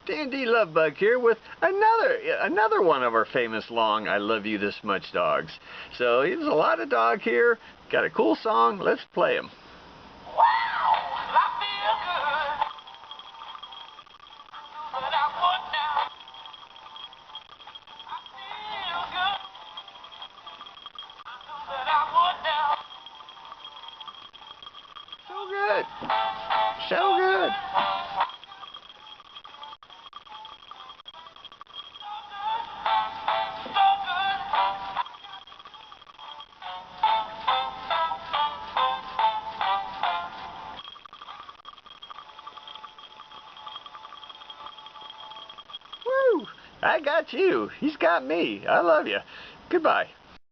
DanDee LoveBug here with another one of our famous long I Love You This Much dogs. So there's a lot of dog here. Got a cool song. Let's play them. So good. So good. Woo! I got you. He's got me. I love you. Goodbye.